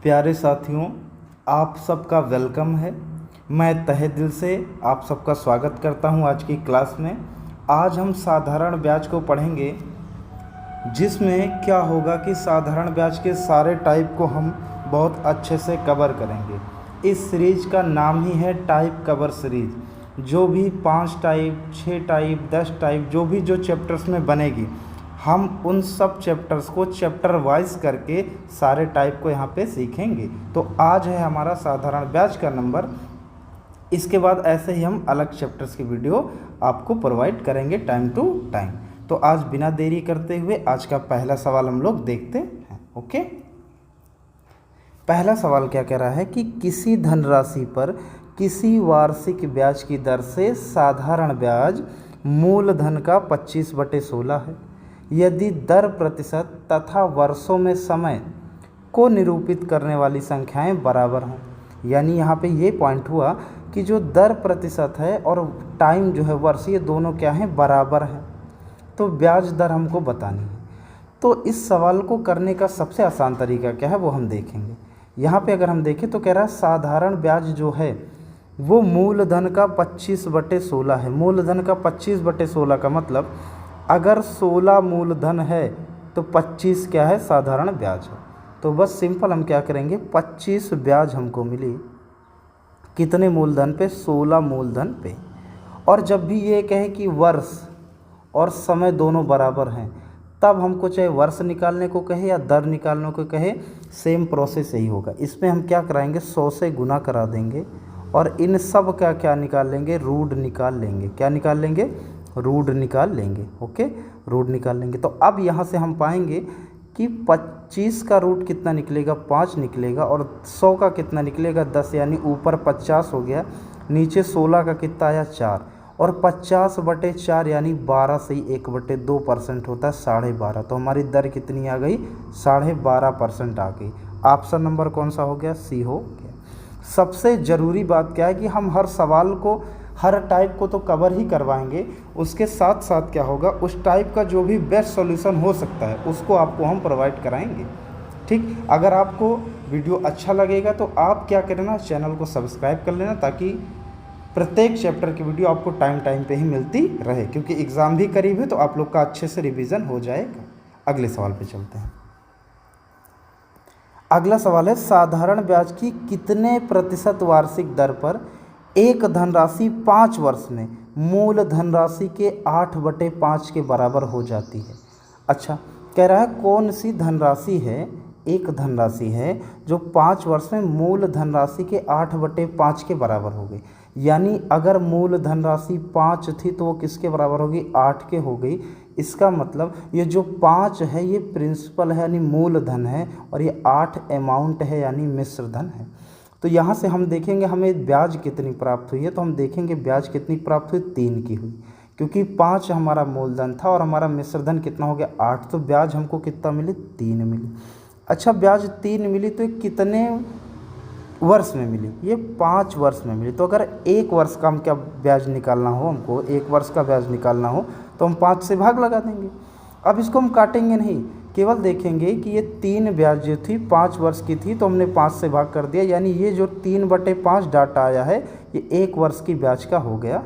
प्यारे साथियों, आप सबका वेलकम है। मैं तहे दिल से आप सबका स्वागत करता हूं आज की क्लास में। आज हम साधारण ब्याज को पढ़ेंगे, जिसमें क्या होगा कि साधारण ब्याज के सारे टाइप को हम बहुत अच्छे से कवर करेंगे। इस सीरीज का नाम ही है टाइप कवर सीरीज। जो भी 5 टाइप, 6 टाइप, 10 टाइप जो चैप्टर्स में बनेगी, हम उन सब चैप्टर्स को चैप्टर वाइज करके सारे टाइप को यहाँ पे सीखेंगे। तो आज है हमारा साधारण ब्याज का नंबर। इसके बाद ऐसे ही हम अलग चैप्टर्स की वीडियो आपको प्रोवाइड करेंगे टाइम टू टाइम। तो आज बिना देरी करते हुए आज का पहला सवाल हम लोग देखते हैं। ओके, पहला सवाल क्या कह रहा है कि किसी धनराशि पर किसी वार्षिक ब्याज की दर से साधारण ब्याज मूलधन का 25/16 है यदि दर प्रतिशत तथा वर्षों में समय को निरूपित करने वाली संख्याएं बराबर हों। यानी यहाँ पे ये पॉइंट हुआ कि जो दर प्रतिशत है और टाइम जो है वर्ष, ये दोनों क्या हैं, बराबर हैं। तो ब्याज दर हमको बतानी है। तो इस सवाल को करने का सबसे आसान तरीका क्या है वो हम देखेंगे। यहाँ पे अगर हम देखें तो कह रहा है साधारण ब्याज जो है वो मूलधन का 25/16 है। मूलधन का 25/16 का मतलब अगर 16 मूलधन है तो 25 क्या है, साधारण ब्याज है। तो बस सिंपल हम क्या करेंगे, 25 ब्याज हमको मिली कितने मूलधन पे, 16 मूलधन पे। और जब भी ये कहे कि वर्ष और समय दोनों बराबर हैं, तब हमको चाहे वर्ष निकालने को कहे या दर निकालने को कहे, सेम प्रोसेस यही होगा। इसमें हम क्या कराएंगे, 100 से गुना करा देंगे और इन सब का क्या निकाल लेंगे, रूट निकाल लेंगे। क्या निकाल लेंगे, रूट निकाल लेंगे। ओके, रूट निकाल लेंगे। तो अब यहाँ से हम पाएंगे कि 25 का रूट कितना निकलेगा, 5 निकलेगा, और 100 का कितना निकलेगा, 10। यानी ऊपर 50 हो गया, नीचे 16 का कितना आया, 4, और 50/4 यानी 12 से ही 1/2% होता है 12.5। तो हमारी दर कितनी आ गई, 12.5% आ गई। ऑप्शन नंबर कौन सा हो गया, सी हो गया। सबसे ज़रूरी बात क्या है कि हम हर सवाल को, हर टाइप को तो कवर ही करवाएंगे, उसके साथ साथ क्या होगा, उस टाइप का जो भी बेस्ट सॉल्यूशन हो सकता है उसको आपको हम प्रोवाइड कराएंगे। ठीक, अगर आपको वीडियो अच्छा लगेगा तो आप क्या करना, चैनल को सब्सक्राइब कर लेना, ताकि प्रत्येक चैप्टर की वीडियो आपको टाइम पे ही मिलती रहे, क्योंकि एग्ज़ाम भी करीब है तो आप लोग का अच्छे से रिवीजन हो जाएगा। अगले सवाल पे चलते हैं। अगला सवाल है साधारण ब्याज की कितने प्रतिशत वार्षिक दर पर एक धनराशि 5 वर्ष में मूल धनराशि के 8/5 के बराबर हो जाती है। अच्छा, कह रहा है कौन सी धनराशि है, एक धनराशि है जो 5 वर्ष में मूल धनराशि के 8/5 के बराबर हो गई। यानी अगर मूल धनराशि 5 थी तो वो किसके बराबर होगी, 8 के हो गई। इसका मतलब ये जो 5 है ये प्रिंसिपल है यानी मूलधन है, और ये 8 अमाउंट है यानी मिश्र धन है। तो यहाँ से हम देखेंगे हमें ब्याज कितनी प्राप्त हुई है। तो हम देखेंगे ब्याज कितनी प्राप्त हुई, 3 की हुई, क्योंकि 5 हमारा मूलधन था और हमारा मिश्रधन कितना हो गया, 8। तो ब्याज हमको कितना मिली, 3 मिली। अच्छा, ब्याज 3 मिली तो कितने वर्ष में मिली, ये 5 वर्ष में मिली। तो अगर 1 वर्ष का हम क्या ब्याज निकालना हो, हमको 1 वर्ष का ब्याज निकालना हो तो हम 5 से भाग लगा देंगे। अब इसको हम काटेंगे नहीं, केवल देखेंगे कि ये 3 ब्याज जो थी 5 वर्ष की थी तो हमने 5 से भाग कर दिया, यानी ये जो 3/5 डाटा आया है ये 1 वर्ष की ब्याज का हो गया।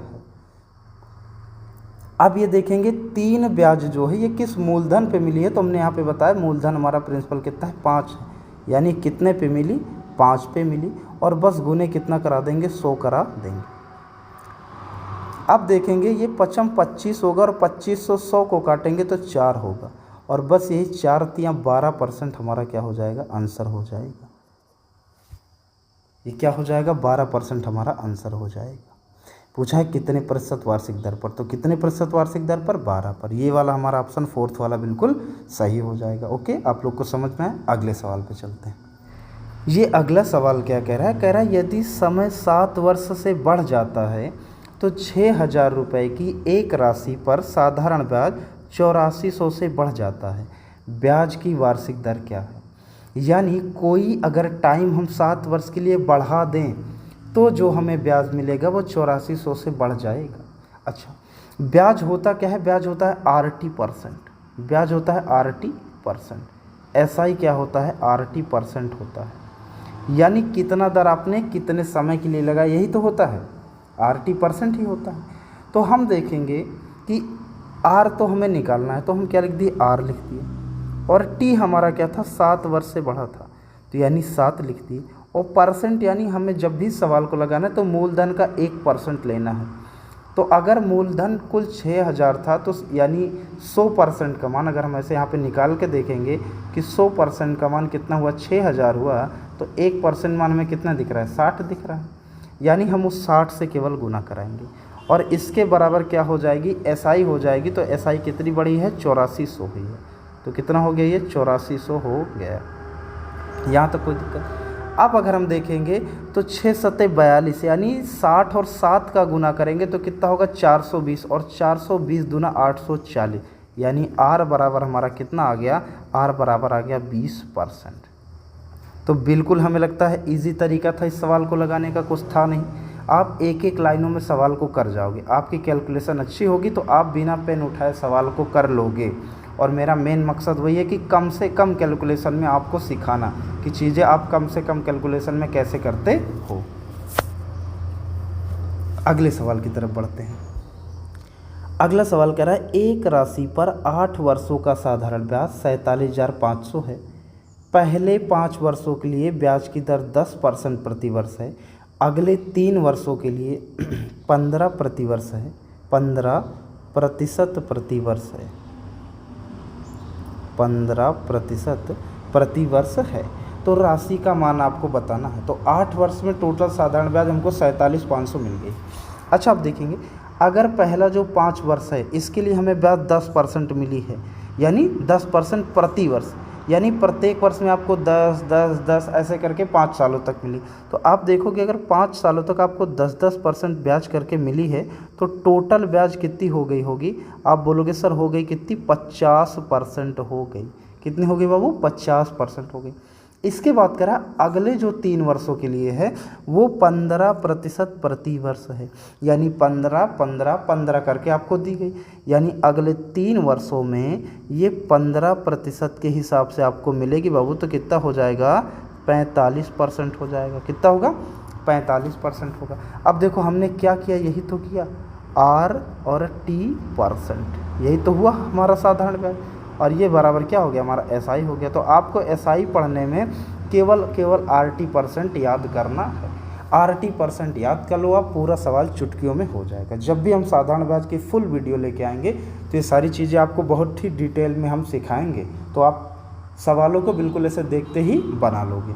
अब ये देखेंगे 3 ब्याज जो है ये किस मूलधन पे मिली है। तो हमने यहाँ पे बताया मूलधन हमारा प्रिंसिपल कितना है, 5 है, यानी कितने पे मिली, 5 पे मिली, और बस गुने कितना करा देंगे, 100 करा देंगे। अब देखेंगे ये 25 होगा और 25 100 को काटेंगे तो 4 होगा, और बस यही 4 या 12% हमारा क्या हो जाएगा, आंसर हो जाएगा। ये क्या हो जाएगा, 12% हमारा आंसर हो जाएगा। पूछा है कितने प्रतिशत वार्षिक दर पर, तो कितने प्रतिशत वार्षिक दर पर, 12 पर। ये वाला हमारा ऑप्शन 4th वाला बिल्कुल सही हो जाएगा। ओके, आप लोग को समझ में आए। अगले सवाल पे चलते हैं। ये अगला सवाल क्या कह रहा है, कह रहा है यदि समय 7 वर्ष से बढ़ जाता है तो 6,000 रुपये की एक राशि पर साधारण ब्याज 8400 से बढ़ जाता है, ब्याज की वार्षिक दर क्या है। यानी कोई अगर टाइम हम 7 वर्ष के लिए बढ़ा दें तो जो हमें ब्याज मिलेगा वो 8400 से बढ़ जाएगा। अच्छा, ब्याज होता क्या है, ब्याज होता है RT%। ब्याज होता है RT%। SI क्या होता है, RT% होता है। यानी कितना दर आपने कितने समय के लिए लगाया, यही तो होता है, RT परसेंट ही होता है। तो हम देखेंगे कि R तो हमें निकालना है, तो हम क्या लिख दिए, R लिख दिए, और T हमारा क्या था, 7 वर्ष से बढ़ा था, तो यानी 7 लिख दिए, और परसेंट यानी हमें जब भी सवाल को लगाना है तो मूलधन का 1% लेना है। तो अगर मूलधन कुल 6000 था तो यानी 100% का मान, अगर हम ऐसे यहाँ पे निकाल के देखेंगे कि 100% का मान कितना हुआ, 6000 हुआ, तो 1% मान में कितना दिख रहा है, 60 दिख रहा है, यानी हम उस 60 से केवल गुना कराएंगे, और इसके बराबर क्या हो जाएगी, SI हो जाएगी। तो SI कितनी बड़ी है, 8400 हुई है, तो कितना हो गया, ये 8400 हो गया। यहाँ तक कोई दिक्कत। अब अगर हम देखेंगे तो 6 सत्ते 42, यानी 60 और 7 का गुना करेंगे तो कितना होगा, 420, और 420 दूना 840, यानी R बराबर हमारा कितना आ गया, R बराबर आ गया 20%। तो बिल्कुल हमें लगता है इजी तरीका था इस सवाल को लगाने का, कुछ था नहीं। आप एक एक लाइनों में सवाल को कर जाओगे, आपकी कैलकुलेशन अच्छी होगी तो आप बिना पेन उठाए सवाल को कर लोगे। और मेरा मेन मकसद वही है कि कम से कम कैलकुलेशन में आपको सिखाना कि चीज़ें आप कम से कम कैलकुलेशन में कैसे करते हो। अगले सवाल की तरफ बढ़ते हैं। अगला सवाल कह रहा है, एक राशि पर 8 वर्षों का साधारण ब्याज 47,500 है। पहले 5 वर्षों के लिए ब्याज की दर 10% प्रतिवर्ष है, अगले 3 वर्षों के लिए 15 प्रतिवर्ष है, 15% प्रतिवर्ष है, 15% प्रतिवर्ष है। तो राशि का मान आपको बताना है। तो 8 वर्ष में टोटल साधारण ब्याज हमको 47,500 मिल गई। अच्छा, आप देखेंगे अगर पहला जो 5 वर्ष है इसके लिए हमें ब्याज 10% मिली है, यानी 10% प्रति वर्ष, यानी प्रत्येक वर्ष में आपको 10 10 10 ऐसे करके 5 सालों तक मिली। तो आप देखोगे अगर 5 सालों तक आपको 10% ब्याज करके मिली है तो टोटल ब्याज कितनी हो गई होगी, आप बोलोगे सर हो गई कितनी, 50% हो गई। कितनी हो गई बाबू, 50% हो गई। इसके बाद करा अगले जो 3 वर्षों के लिए है वो 15% प्रति वर्ष है, यानी 15 15 15 करके आपको दी गई, यानी अगले 3 वर्षों में ये 15% के हिसाब से आपको मिलेगी बाबू। तो कितना हो जाएगा, 45% हो जाएगा। कितना होगा, 45% होगा। अब देखो हमने क्या किया, यही तो किया, R और T %, यही तो हुआ हमारा साधारण ब्याज, और ये बराबर क्या हो गया, हमारा SI हो गया। तो आपको SI पढ़ने में केवल RT% याद करना है। RT% याद कर लो आप, पूरा सवाल चुटकियों में हो जाएगा। जब भी हम साधारण ब्याज की फुल वीडियो लेके आएंगे तो ये सारी चीज़ें आपको बहुत ही डिटेल में हम सिखाएंगे, तो आप सवालों को बिल्कुल ऐसे देखते ही बना लोगे।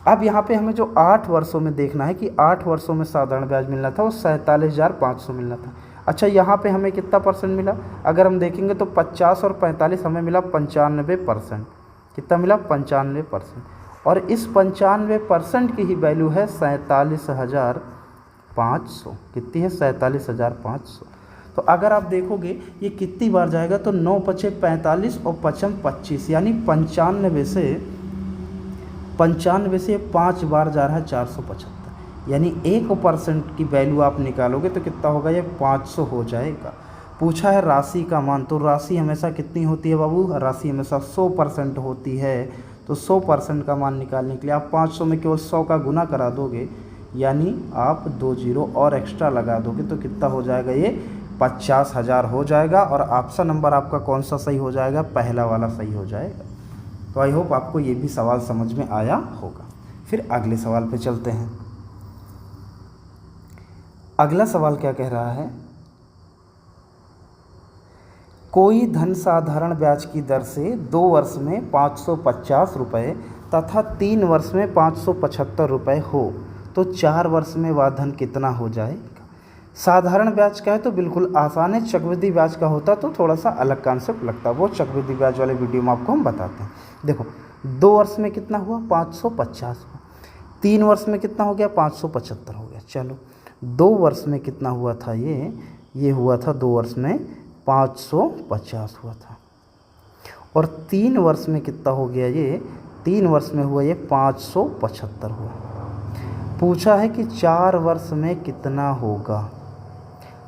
अब यहाँ पे हमें जो 8 वर्षों में देखना है कि 8 वर्षों में साधारण ब्याज मिलना था वो 47,500 मिलना था। अच्छा, यहाँ पे हमें कितना परसेंट मिला, अगर हम देखेंगे तो 50 और 45 हमें मिला 95%। कितना मिला, 95%, और इस 95% की ही वैल्यू है 47,500। कितनी है, 47,500। तो अगर आप देखोगे ये कितनी बार जाएगा तो 9 पचे 45 और 55 25, यानी 95 से 5 बार जा रहा है 475, यानी 1% की वैल्यू आप निकालोगे तो कितना होगा, ये 500 हो जाएगा। पूछा है राशि का मान, तो राशि हमेशा कितनी होती है बाबू, राशि हमेशा 100% होती है। तो 100% का मान निकालने के लिए आप 500 में केवल 100 का गुना करा दोगे, यानी आप 2 जीरो और एक्स्ट्रा लगा दोगे तो कितना हो जाएगा, ये 50,000 हो जाएगा। और ऑप्शन नंबर आपका कौन सा सही हो जाएगा, पहला वाला सही हो जाएगा। तो आई होप आपको ये भी सवाल समझ में आया होगा। फिर अगले सवाल पे चलते हैं। अगला सवाल क्या कह रहा है, कोई धन साधारण ब्याज की दर से 2 वर्ष में 550 रुपये तथा 3 वर्ष में 575 रुपये हो तो 4 वर्ष में वह धन कितना हो जाएगा। साधारण ब्याज का है तो बिल्कुल आसान है, चक्रवृद्धि ब्याज का होता तो थोड़ा सा अलग कॉन्सेप्ट लगता, वो चक्रवृद्धि ब्याज वाले वीडियो में आपको हम बताते हैं। देखो 2 वर्ष में कितना हुआ, 550 हुआ, 3 वर्ष में कितना हो गया, 575 हो गया। चलो 2 वर्ष में कितना हुआ था, ये हुआ था 2 वर्ष में 550 हुआ था, और 3 वर्ष में कितना हो गया, ये 3 वर्ष में हुआ ये 575 हुआ। पूछा है कि 4 वर्ष में कितना होगा,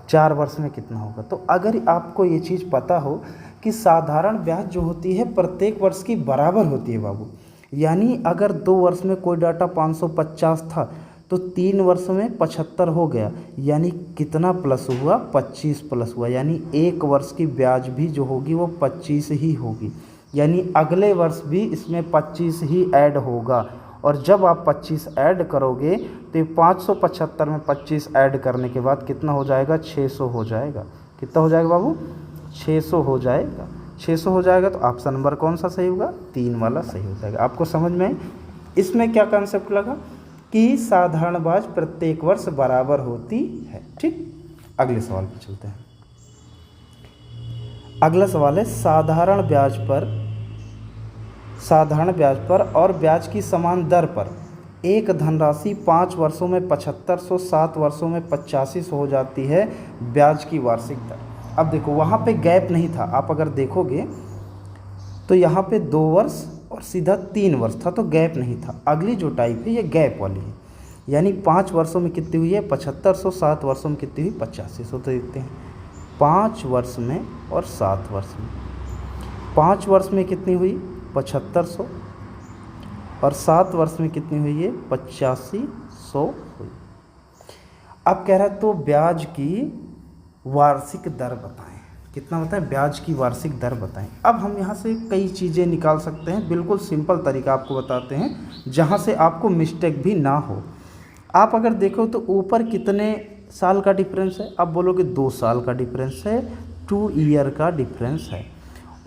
4 वर्ष में कितना होगा। तो अगर आपको ये चीज़ पता हो कि साधारण ब्याज जो होती है प्रत्येक वर्ष की बराबर होती है बाबू, यानी अगर 2 वर्ष में कोई डाटा 550 था तो 3 वर्ष में 75 हो गया, यानी कितना प्लस हुआ, 25 प्लस हुआ, यानी 1 वर्ष की ब्याज भी जो होगी वो 25 ही होगी, यानी अगले वर्ष भी इसमें 25 ही ऐड होगा। और जब आप 25 ऐड करोगे तो ये 575 में 25 ऐड करने के बाद कितना हो जाएगा, 600 हो जाएगा। कितना हो जाएगा बाबू, 600 हो जाएगा। 600 हो जाएगा तो ऑप्शन नंबर कौन सा सही होगा, 3 वाला सही हो जाएगा। आपको समझ में इसमें क्या कॉन्सेप्ट लगा कि साधारण ब्याज प्रत्येक वर्ष बराबर होती है। ठीक, अगले सवाल पर चलते हैं। अगला सवाल है साधारण ब्याज पर और ब्याज की समान दर पर एक धनराशि 5 वर्षों में 7500, 7 वर्षों में 8500 हो जाती है, ब्याज की वार्षिक दर। अब देखो वहाँ पे गैप नहीं था, आप अगर देखोगे तो यहाँ पे 2 वर्ष और सीधा 3 वर्ष था तो गैप नहीं था। अगली जो टाइप है ये गैप वाली है, यानी 5 वर्षों में कितनी हुई है, 7500, 7 वर्षों में कितनी हुई, 8500। तो देखते हैं 5 वर्ष में और 7 वर्ष में। 5 वर्ष में कितनी हुई, 7500, और 7 वर्ष में कितनी हुई है, 8500 हुई। अब कह रहा है तो ब्याज की वार्षिक दर बताएं, कितना होता है, ब्याज की वार्षिक दर बताएं। अब हम यहाँ से कई चीज़ें निकाल सकते हैं, बिल्कुल सिंपल तरीका आपको बताते हैं जहाँ से आपको मिस्टेक भी ना हो। आप अगर देखो तो ऊपर कितने साल का डिफरेंस है, आप बोलोगे 2 साल का डिफरेंस है, 2 ईयर का डिफरेंस है।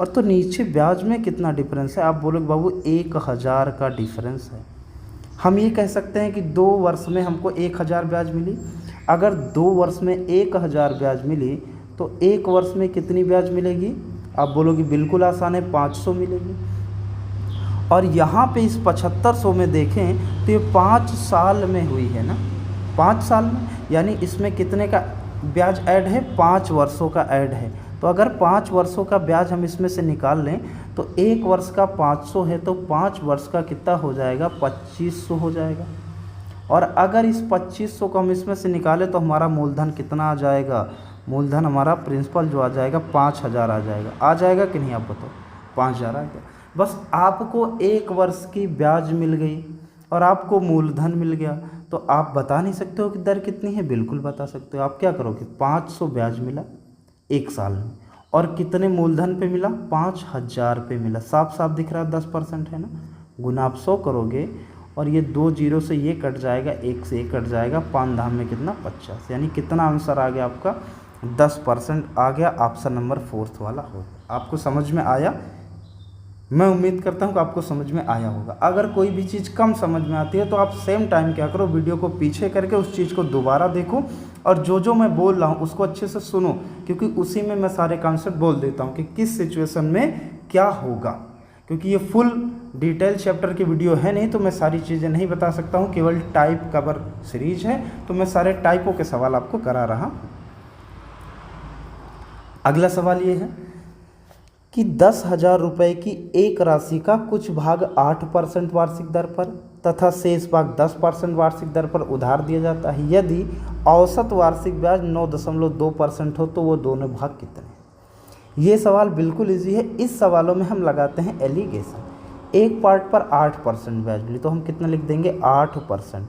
और तो नीचे ब्याज में कितना डिफरेंस है, आप बोलोगे बाबू 1000 का डिफरेंस है। हम ये कह सकते हैं कि 2 वर्ष में हमको 1000 ब्याज मिली। अगर 2 वर्ष में 1000 ब्याज मिली तो 1 वर्ष में कितनी ब्याज मिलेगी, आप बोलोगे बिल्कुल आसान है, 500 मिलेगी। और यहाँ पे इस 7500 में देखें तो ये 5 साल में हुई है ना, 5 साल में, यानी इसमें कितने का ब्याज ऐड है, 5 वर्षों का ऐड है। तो अगर 5 वर्षों का ब्याज हम इसमें से निकाल लें तो 1 वर्ष का 500 है तो 5 वर्ष का कितना हो जाएगा, 2500 हो जाएगा। और अगर इस 2500 को हम इसमें से निकालें तो हमारा मूलधन कितना आ जाएगा, मूलधन हमारा प्रिंसिपल जो आ जाएगा 5000 आ जाएगा। आ जाएगा कि नहीं, आप बताओ, 5000 आ गया। बस आपको 1 वर्ष की ब्याज मिल गई और आपको मूलधन मिल गया, तो आप बता नहीं सकते हो कि दर कितनी है, बिल्कुल बता सकते हो। आप क्या करोगे, 500 ब्याज मिला 1 साल में और कितने मूलधन पे मिला, 5000 पे मिला। साफ साफ दिख रहा है 10% है ना। गुना आप 100 करोगे और ये 2 जीरो से ये कट जाएगा, 1 से 1 कट जाएगा, 5 धाम में कितना, 50, यानी कितना आंसर आ गया आपका, 10% आ गया। ऑप्शन नंबर 4 वाला हो। आपको समझ में आया, मैं उम्मीद करता हूँ कि आपको समझ में आया होगा। अगर कोई भी चीज़ कम समझ में आती है तो आप सेम टाइम क्या करो, वीडियो को पीछे करके उस चीज़ को दोबारा देखो और जो मैं बोल रहा हूँ उसको अच्छे से सुनो, क्योंकि उसी में मैं सारे कॉन्सेप्ट बोल देता हूँ कि किस सिचुएशन में क्या होगा। क्योंकि ये फुल डिटेल चैप्टर की वीडियो है नहीं तो मैं सारी चीज़ें नहीं बता सकता हूँ, केवल टाइप कवर सीरीज है तो मैं सारे टाइपों के सवाल आपको करा रहा हूँ। अगला सवाल ये है कि 10,000 रुपये की एक राशि का कुछ भाग 8% वार्षिक दर पर तथा शेष भाग 10% वार्षिक दर पर उधार दिया जाता है। यदि औसत वार्षिक ब्याज 9.2% हो तो वो दोनों भाग कितने। ये सवाल बिल्कुल इजी है। इस सवालों में हम लगाते हैं एलिगेशन। एक पार्ट पर 8% ब्याज मिली तो हम कितना लिख देंगे, 8%,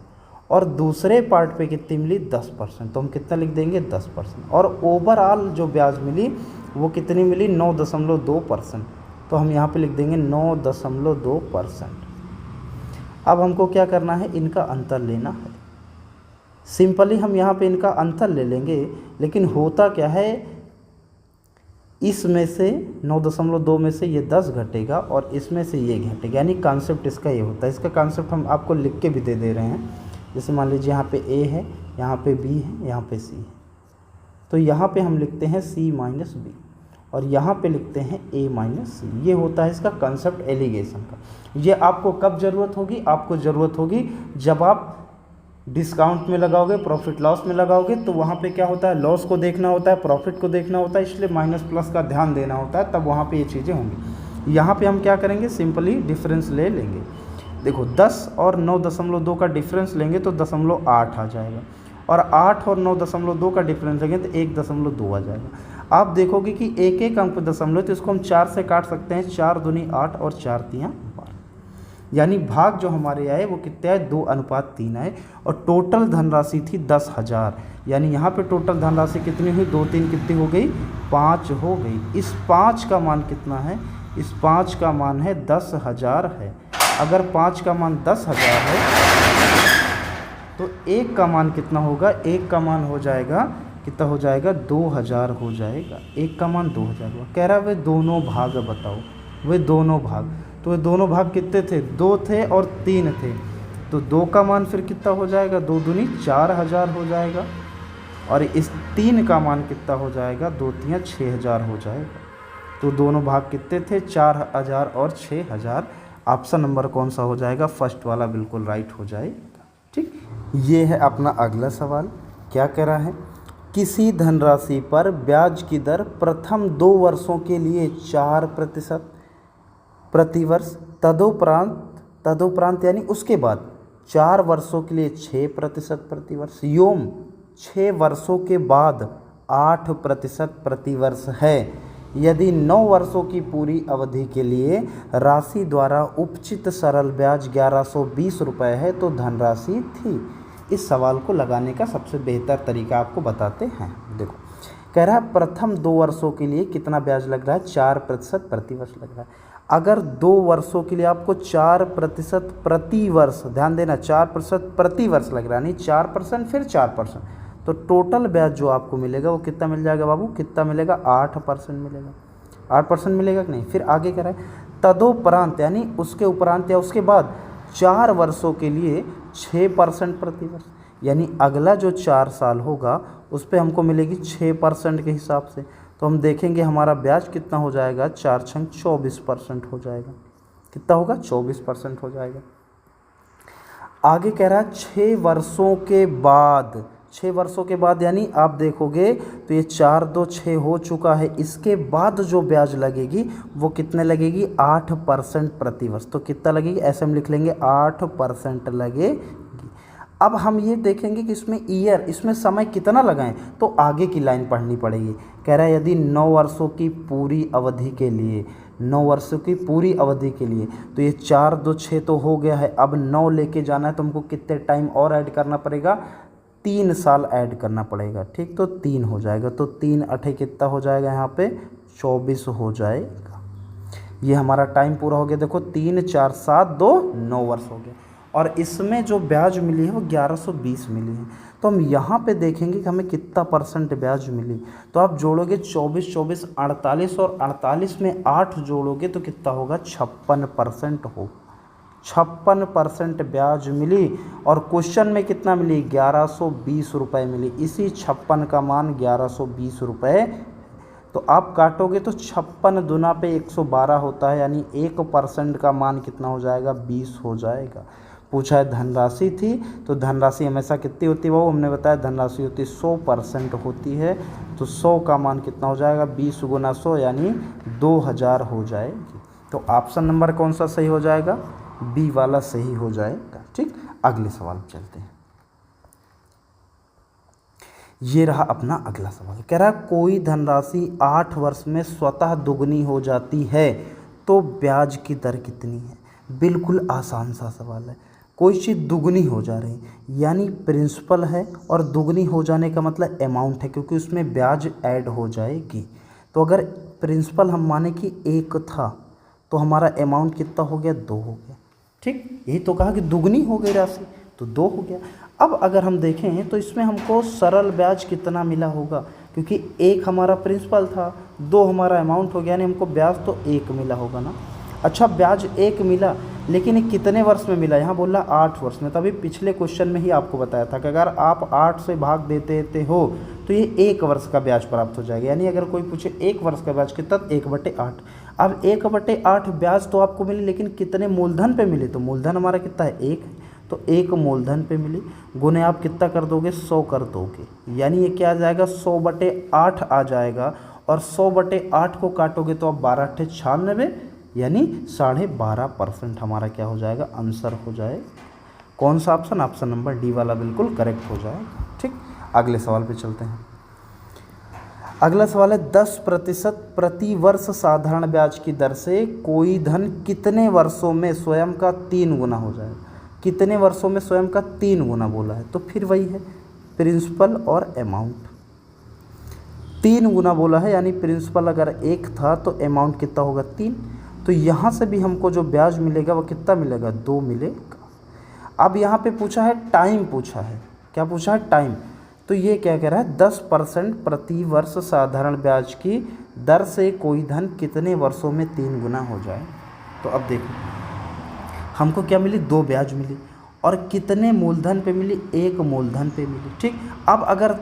और दूसरे पार्ट पे कितनी मिली, 10%, तो हम कितना लिख देंगे, 10%। और ओवरऑल जो ब्याज मिली वो कितनी मिली, 9.2%, तो हम यहाँ पे लिख देंगे 9.2%। अब हमको क्या करना है, इनका अंतर लेना है। सिंपली हम यहाँ पे इनका अंतर ले लेंगे, लेकिन होता क्या है, इसमें से 9.2 में से ये 10 घटेगा और इसमें से ये घटेगा, यानी कॉन्सेप्ट इसका ये होता है। इसका कॉन्सेप्ट हम आपको लिख के भी दे रहे हैं। जैसे मान लीजिए यहाँ पे A है, यहाँ पे B है, यहाँ पे C है, तो यहाँ पे हम लिखते हैं C माइनस B और यहाँ पे लिखते हैं A माइनस C। ये होता है इसका कंसेप्ट एलिगेशन का। ये आपको कब ज़रूरत होगी, आपको ज़रूरत होगी जब आप डिस्काउंट में लगाओगे, प्रॉफिट लॉस में लगाओगे, तो वहाँ पे क्या होता है, लॉस को देखना होता है, प्रॉफिट को देखना होता है, इसलिए माइनस प्लस का ध्यान देना होता है, तब वहाँ पे ये चीज़ें होंगी। यहाँ पे हम क्या करेंगे, सिंपली डिफरेंस ले लेंगे। देखो 10 और 9.2 का डिफरेंस लेंगे तो 0.8 आ जाएगा, और 8 और 9.2 का डिफरेंस लेंगे तो 1.2 आ जाएगा। आप देखोगे कि एक एक अंक पे दशमलव, तो इसको हम 4 से काट सकते हैं, 4 दूनी 8 और 4 तियाँ 12। यानी भाग जो हमारे आए वो कितने आए, 2:3 आए। और टोटल धनराशि थी 10,000, यानी यहाँ पे टोटल धनराशि कितनी हुई, 2 3 कितनी हो गई, 5 हो गई। इस 5 का मान कितना है, इस 5 का मान है 10,000 है। अगर 5 का मान 10,000 है तो 1 का मान कितना होगा, 1 का मान हो जाएगा कितना हो जाएगा, 2000 हो जाएगा। 1 का मान 2000 हुआ। कह रहा है वे दोनों भाग बताओ, वे दोनों भाग। तो वे दोनों भाग कितने थे, 2 थे और 3 थे। तो 2 का मान फिर कितना हो जाएगा, 2 दूनी 4000 हो जाएगा। और इस 3 का मान कितना हो जाएगा, 2 3 6000 हो जाएगा। तो दोनों भाग कितने थे, 4000 और 6000। ऑप्शन नंबर कौन सा हो जाएगा, फर्स्ट वाला बिल्कुल राइट हो जाएगा। ठीक, ये है अपना अगला सवाल। क्या कह रहा है, किसी धनराशि पर ब्याज की दर प्रथम 2 वर्षों के लिए 4% प्रतिवर्ष, तदुपरांत यानी उसके बाद 4 वर्षों के लिए 6% प्रतिवर्ष, योम 6 वर्षों के बाद 8% प्रतिवर्ष है। यदि 9 वर्षों की पूरी अवधि के लिए राशि द्वारा उपचित सरल ब्याज 1120 रुपये है तो धनराशि थी। इस सवाल को लगाने का सबसे बेहतर तरीका आपको बताते हैं। देखो, कह रहा है प्रथम 2 वर्षों के लिए कितना ब्याज लग रहा है, 4% प्रतिवर्ष लग रहा है। अगर 2 वर्षों के लिए आपको 4% प्रतिवर्ष, ध्यान देना 4% प्रतिवर्ष लग रहा है, नहीं 4% फिर 4%, तो टोटल ब्याज जो आपको मिलेगा वो कितना मिल जाएगा बाबू, कितना मिलेगा, 8% मिलेगा। 8% मिलेगा कि नहीं। फिर आगे कह रहा है तदोपरांत यानी उसके उपरांत या उसके बाद 4 वर्षों के लिए 6% प्रतिवर्ष, यानी अगला जो 4 साल होगा उस पर हमको मिलेगी 6% के हिसाब से। तो हम देखेंगे हमारा ब्याज कितना हो जाएगा, 4 छंग 24% हो जाएगा। कितना होगा, 24% हो जाएगा। आगे कह रहा है 6 वर्षों के बाद, 6 वर्षों के बाद यानी आप देखोगे तो ये 4 2 6 हो चुका है। इसके बाद जो ब्याज लगेगी वो कितने लगेगी, 8% प्रतिवर्ष। तो कितना लगेगी, ऐसे हम लिख लेंगे 8% लगेगी। अब हम ये देखेंगे कि इसमें ईयर, इसमें समय कितना लगाएं, तो आगे की लाइन पढ़नी पड़ेगी। कह रहा है यदि 9 वर्षों की पूरी अवधि के लिए, 9 वर्षों की पूरी अवधि के लिए, तो ये 4 2 6 तो हो गया है। अब 9 लेके जाना है तो हमको कितने टाइम और ऐड करना पड़ेगा, 3 साल ऐड करना पड़ेगा। ठीक, तो 3 हो जाएगा। तो 3 8 कितना हो जाएगा, यहाँ पे 24 हो जाएगा। ये हमारा टाइम पूरा हो गया। देखो 3 4 7 2 9 वर्ष हो गया। और इसमें जो ब्याज मिली है वो 1120 मिली है। तो हम यहाँ पे देखेंगे कि हमें कितना % ब्याज मिली। तो आप जोड़ोगे 24 24 48 और 48 में 8 जोड़ोगे तो कितना होगा, 56% हो, 56% ब्याज मिली। और क्वेश्चन में कितना मिली, 1120 रुपये मिली। इसी 56 का मान 1120 रुपये। तो आप काटोगे तो 56 दूना पे 112 होता है, यानी 1% का मान कितना हो जाएगा, 20 हो जाएगा। पूछा है धनराशि थी, तो धनराशि हमेशा कितनी होती है वो हमने बताया, धनराशि होती 100% होती है। तो 100 का मान कितना हो जाएगा, 20 गुना 100 यानी 2000 हो जाएगी। तो ऑप्शन नंबर कौन सा सही हो जाएगा, बी वाला सही हो जाएगा। ठीक, अगले सवाल चलते हैं। ये रहा अपना अगला सवाल। कह रहा है कोई धनराशि 8 वर्ष में स्वतः दुगनी हो जाती है तो ब्याज की दर कितनी है। बिल्कुल आसान सा सवाल है। कोई चीज़ दुगनी हो जा रही यानी प्रिंसिपल है, और दुगनी हो जाने का मतलब अमाउंट है, क्योंकि उसमें ब्याज ऐड हो जाएगी। तो अगर प्रिंसिपल हम माने कि 1 था तो हमारा अमाउंट कितना हो गया, 2 हो गया। ठीक, यही तो कहा कि दुगनी हो गई राशि, तो 2 हो गया। अब अगर हम देखें तो इसमें हमको सरल ब्याज कितना मिला होगा, क्योंकि 1 हमारा प्रिंसिपल था, 2 हमारा अमाउंट हो गया, यानी हमको ब्याज तो 1 मिला होगा ना। अच्छा, ब्याज 1 मिला, लेकिन ये कितने वर्ष में मिला, यहाँ बोला 8 वर्ष में। तभी पिछले क्वेश्चन में ही आपको बताया था कि अगर आप 8 से भाग देते हो तो ये 1 वर्ष का ब्याज प्राप्त हो जाएगा। यानी अगर कोई पूछे 1 वर्ष का ब्याज कितना, 1/8। अब 1/8 ब्याज तो आपको मिली, लेकिन कितने मूलधन पे मिले, तो मूलधन हमारा कितना है, 1। तो 1 मूलधन पे मिली, गुने आप कितना कर दोगे, 100 कर दोगे, यानी ये क्या आ जाएगा, 100/8 आ जाएगा। और 100/8 को काटोगे तो आप 12 8 96, यानी 12.5% हमारा क्या हो जाएगा, आंसर हो जाएगा। कौन सा ऑप्शन, ऑप्शन नंबर डी वाला बिल्कुल करेक्ट हो जाएगा। ठीक, अगले सवाल पे चलते हैं। अगला सवाल है 10% प्रति वर्ष साधारण ब्याज की दर से कोई धन कितने वर्षों में स्वयं का 3 गुना हो जाएगा। कितने वर्षों में स्वयं का 3 गुना बोला है, तो फिर वही है प्रिंसिपल और अमाउंट। 3 गुना बोला है, यानी प्रिंसिपल अगर 1 था तो अमाउंट कितना होगा 3। तो यहाँ से भी हमको जो ब्याज मिलेगा वो कितना मिलेगा 2 मिलेगा। अब यहाँ पे पूछा है टाइम, पूछा है क्या, पूछा है टाइम। तो ये क्या कह रहा है 10% प्रति वर्ष साधारण ब्याज की दर से कोई धन कितने वर्षों में 3 गुना हो जाए। तो अब देखो हमको क्या मिली, 2 ब्याज मिली, और कितने मूलधन पे मिली, 1 मूलधन पे मिली। ठीक, अब अगर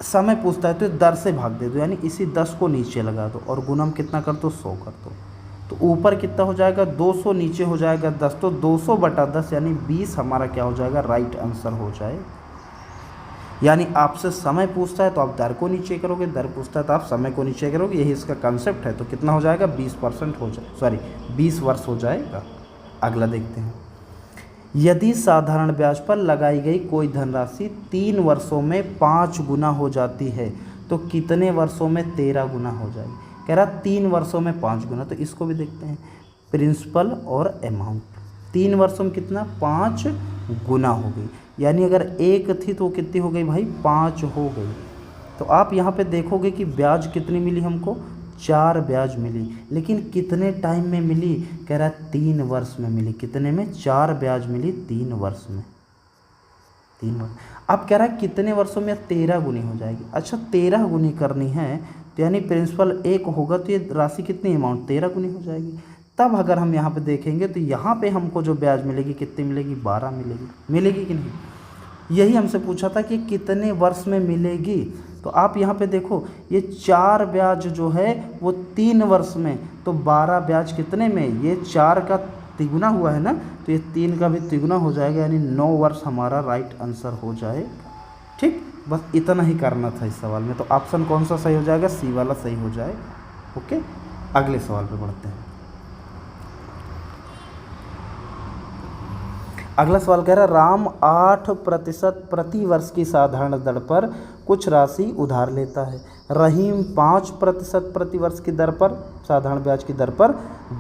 समय पूछता है तो दर से भाग दे दो, यानी इसी 10 को नीचे लगा दो और गुणम कितना कर दो 100 कर दो। तो ऊपर कितना हो जाएगा 200, नीचे हो जाएगा 10, तो 200/10 यानी 20 हमारा क्या हो जाएगा राइट आंसर हो जाए। यानी आपसे समय पूछता है तो आप दर को नीचे करोगे, दर पूछता है तो आप समय को नीचे करोगे, यही इसका कंसेप्ट है। तो कितना हो जाएगा 20% हो जाए, सॉरी 20 वर्ष हो जाएगा। अगला देखते हैं, यदि साधारण ब्याज पर लगाई गई कोई धनराशि 3 वर्षों में 5 गुना हो जाती है तो कितने वर्षों में 13 गुना हो जाएगी। कह रहा 3 वर्षों में 5 गुना, तो इसको भी देखते हैं प्रिंसिपल और अमाउंट। 3 वर्षों में कितना 5 गुना हो गई, यानी अगर 1 थी तो कितनी हो गई भाई 5 हो गई। तो आप यहाँ पे देखोगे कि ब्याज कितनी मिली हमको 4 ब्याज मिली, लेकिन कितने टाइम में मिली, कह रहा है 3 वर्ष में मिली। कितने में 4 ब्याज मिली 3 वर्ष में, 3 वर्ष। अब कह रहा है कितने वर्षों में 13 गुनी हो जाएगी। अच्छा 13 गुनी करनी है तो यानी प्रिंसिपल 1 होगा तो ये राशि कितनी अमाउंट 13 गुनी हो जाएगी। तब अगर हम यहाँ पे देखेंगे तो यहाँ पे हमको जो ब्याज मिलेगी कितनी मिलेगी 12 मिलेगी। मिलेगी कि नहीं, यही हमसे पूछा था कि कितने वर्ष में मिलेगी। तो आप यहाँ पे देखो ये 4 ब्याज जो है वो 3 वर्ष में, तो 12 ब्याज कितने में, ये 4 का तिगुना हुआ है ना, तो ये 3 का भी तिगुना हो जाएगा, यानी 9 वर्ष हमारा राइट आंसर हो जाएगा। ठीक, बस इतना ही करना था इस सवाल में। तो ऑप्शन कौन सा सही हो जाएगा, सी वाला सही हो जाएगा। ओके, अगले सवाल पे बढ़ते हैं। अगला सवाल कह रहा है राम 8% प्रति वर्ष की साधारण दर पर कुछ राशि उधार लेता है। रहीम 5% प्रति वर्ष की दर पर, साधारण ब्याज की दर पर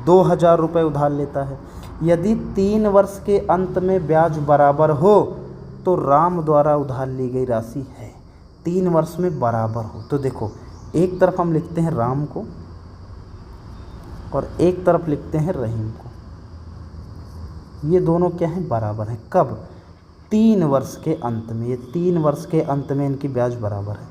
2000 रुपये उधार लेता है। यदि 3 वर्ष के अंत में ब्याज बराबर हो तो राम द्वारा उधार ली गई राशि है। 3 वर्ष में बराबर हो, तो देखो एक तरफ हम लिखते हैं राम को और एक तरफ लिखते हैं रहीम को। ये दोनों क्या हैं बराबर हैं, कब 3 वर्ष के अंत में। ये 3 वर्ष के अंत में इनकी ब्याज बराबर है।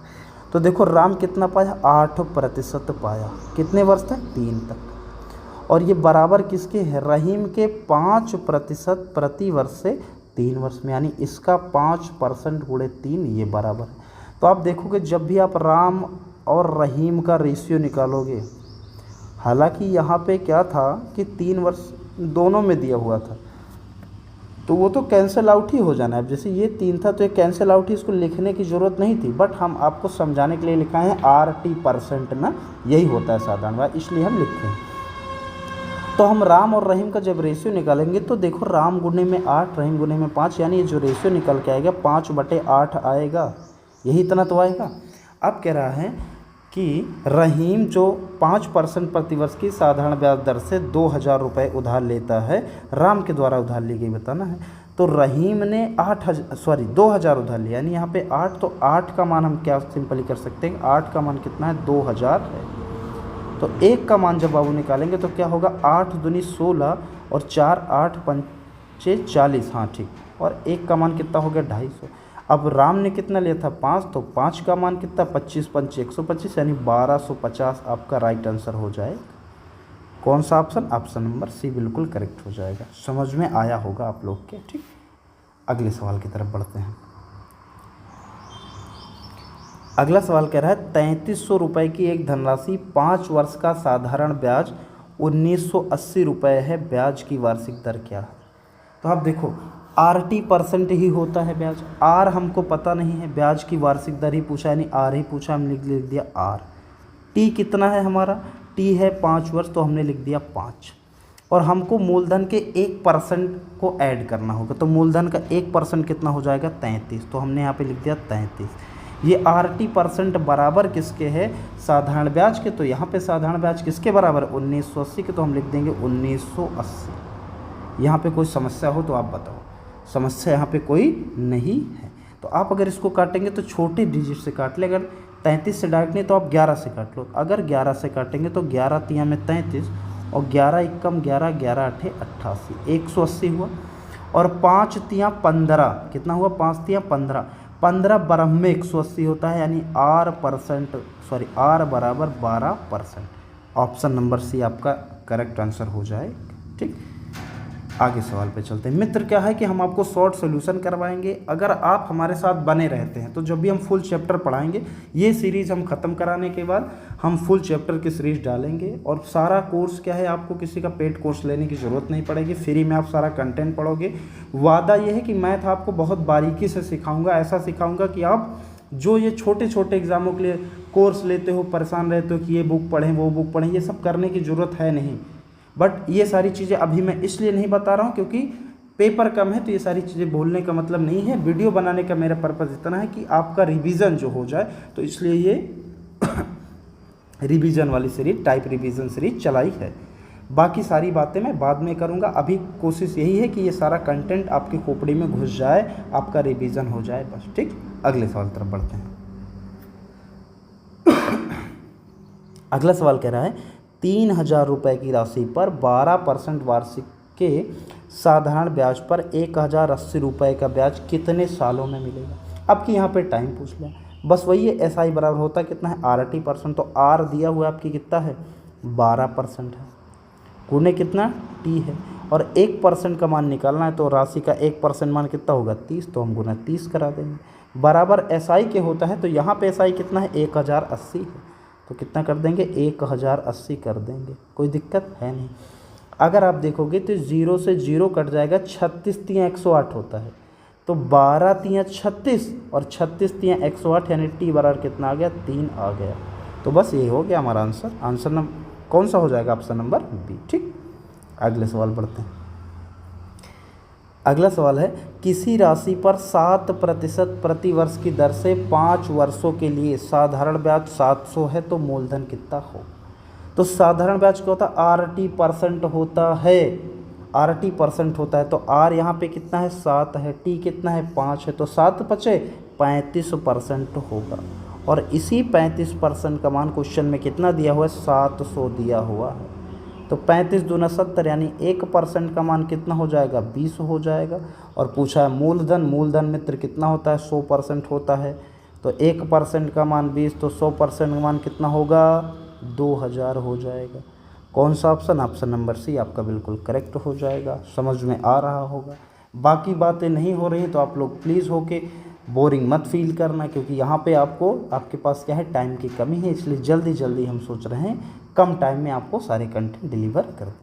तो देखो राम कितना पाया 8% पाया, कितने वर्ष तक 3 तक। और ये बराबर किसके है, रहीम के 5% प्रति वर्ष से 3 वर्ष में, यानी इसका 5% गुणे 3 ये बराबर है। तो आप देखोगे जब भी आप राम और रहीम का रेशियो निकालोगे, हालांकि यहाँ पे क्या था कि 3 वर्ष दोनों में दिया हुआ था तो वो तो कैंसिल आउट ही हो जाना है। जैसे ये 3 था तो ये कैंसिल आउट ही, इसको लिखने की ज़रूरत नहीं थी, बट हम आपको समझाने के लिए लिखा है RT% ना, यही होता है साधारण बात, इसलिए हम लिखते हैं। तो हम राम और रहीम का जब रेशियो निकालेंगे तो देखो राम गुने में 8, रहीम गुने में 5, यानी ये जो रेशियो निकल के आएगा 5/8 आएगा, यही इतना तो आएगा। अब कह रहा है कि रहीम जो 5% प्रतिवर्ष की साधारण ब्याज दर से 2000 रुपये उधार लेता है, राम के द्वारा उधार ली गई बताना है। तो रहीम ने 2000 उधार लिया, यानी यहाँ पे 8, तो 8 का मान हम क्या सिंपली कर सकते हैं, 8 का मान कितना है 2000 है। तो 1 का मान जब बाबू निकालेंगे तो क्या होगा 8 दूनी 16 और 4 8 पंचे 40, हाँ ठीक, और 1 का मान कितना हो गया 250। अब राम ने कितना लिया था 5, तो 5 का मान कितना 25 पंचे 125, यानी 1250 आपका राइट आंसर हो जाए। कौन सा ऑप्शन, ऑप्शन नंबर सी बिल्कुल करेक्ट हो जाएगा। समझ में आया होगा आप लोग के। ठीक, अगले सवाल की तरफ बढ़ते हैं। अगला सवाल कह रहा है 3300 रुपये की एक धनराशि 5 वर्ष का साधारण ब्याज 1980 रुपये है, ब्याज की वार्षिक दर क्या है। तो आप देखो RT% ही होता है ब्याज, R हमको पता नहीं है, ब्याज की वार्षिक दर ही पूछा, यानी R ही पूछा, हमने लिख दिया R। T कितना है हमारा, T है 5 वर्ष, तो हमने लिख दिया 5। और हमको मूलधन के 1% को ऐड करना होगा, तो मूलधन का 1% कितना हो जाएगा 33, तो हमने यहाँ पे लिख दिया 33। ये RT% बराबर किसके है, साधारण ब्याज के। तो यहाँ पे साधारण ब्याज किसके बराबर, 1980 के, तो हम लिख देंगे 1980। यहाँ पे कोई समस्या हो तो आप बताओ, समस्या यहाँ पे कोई नहीं है। तो आप अगर इसको काटेंगे तो छोटे डिजिट से काट ले, अगर 33 से डायरेक्ट नहीं तो आप 11 से काट लो। अगर 11 से काटेंगे तो 11 तिया में 33 और 11 एकम 11, 11 अठे 88, 180 हुआ। और 5 तिया 15, कितना हुआ, 5 तिया 15, 15 बरह में 180 होता है, यानी R बराबर 12%। ऑप्शन नंबर सी आपका करेक्ट आंसर हो जाए। ठीक, आगे सवाल पे चलते हैं। मित्र क्या है कि हम आपको शॉर्ट सॉल्यूशन करवाएंगे। अगर आप हमारे साथ बने रहते हैं तो जब भी हम फुल चैप्टर पढ़ाएंगे, ये सीरीज़ हम ख़त्म कराने के बाद हम फुल चैप्टर की सीरीज़ डालेंगे। और सारा कोर्स क्या है, आपको किसी का पेड कोर्स लेने की ज़रूरत नहीं पड़ेगी, फ्री में आप सारा कंटेंट पढ़ोगे। वादा ये है कि मैथ आपको बहुत बारीकी से सिखाऊँगा, ऐसा सिखाऊँगा कि आप जो ये छोटे छोटे एग्ज़ामों के लिए कोर्स लेते हो, परेशान रहते हो कि ये बुक पढ़ें वो बुक पढ़ें, ये सब करने की ज़रूरत है नहीं। बट ये सारी चीज़ें अभी मैं इसलिए नहीं बता रहा हूँ क्योंकि पेपर कम है, तो ये सारी चीज़ें बोलने का मतलब नहीं है। वीडियो बनाने का मेरा पर्पज़ इतना है कि आपका रिवीजन जो हो जाए, तो इसलिए ये रिवीजन वाली सीरीज, टाइप रिवीजन सीरीज चलाई है। बाकी सारी बातें मैं बाद में करूँगा। अभी कोशिश यही है कि ये सारा कंटेंट आपकी खोपड़ी में घुस जाए, आपका रिवीजन हो जाए बस। ठीक, अगले सवाल तरफ बढ़ते हैं। अगला सवाल कह रहा है 3000 रुपये की राशि पर 12% वार्षिक के साधारण ब्याज पर 1080 रुपये का ब्याज कितने सालों में मिलेगा। अब कि यहाँ पे टाइम पूछ लिया, बस वही है। SI बराबर होता कितना है, RT%। तो R दिया हुआ आपकी कितना है, 12% है, गुणे कितना T है, और 1% का मान निकालना है। तो राशि का 1% मान कितना होगा, 30, तो हम गुना 30 करा देंगे। बराबर SI के होता है, तो यहाँ पे SI कितना है, 1080 है, तो कितना कर देंगे, 1080 कर देंगे, कोई दिक्कत है नहीं। अगर आप देखोगे तो 0 से 0 कट जाएगा, 36 तिया 108 होता है, तो 12 तिया 36 और 36 तिया 108, यानी T बराबर कितना आ गया, 3 आ गया। तो बस ये हो गया हमारा आंसर। आंसर नंबर कौन सा हो जाएगा, ऑप्शन नंबर बी। ठीक, अगले सवाल बढ़ते हैं। अगला सवाल है, किसी राशि पर 7% प्रति वर्ष की दर से 5 वर्षों के लिए साधारण ब्याज 700 है, तो मूलधन कितना हो। तो साधारण ब्याज क्या होता है, RT% होता है, RT% होता है। तो R यहाँ पे कितना है, 7 है, T कितना है, 5 है, तो 7 पचे 35% होगा। और इसी 35% का मान क्वेश्चन में कितना दिया हुआ है, 700 दिया हुआ है। तो 35 दूना 70, यानी 1% का मान कितना हो जाएगा, 20 हो जाएगा। और पूछा है मूलधन, मूलधन मित्र कितना होता है, 100% होता है। तो 1% का मान 20, तो 100% का मान कितना होगा, 2000 हो जाएगा। कौन सा ऑप्शन, ऑप्शन नंबर सी आपका बिल्कुल करेक्ट हो जाएगा। समझ में आ रहा होगा। बाकी बातें नहीं हो रही तो आप लोग प्लीज़ होके बोरिंग मत फील करना, क्योंकि यहाँ पे आपको, आपके पास क्या है, टाइम की कमी है, इसलिए जल्दी जल्दी हम सोच रहे हैं कम टाइम में आपको सारे कंटेंट डिलीवर कर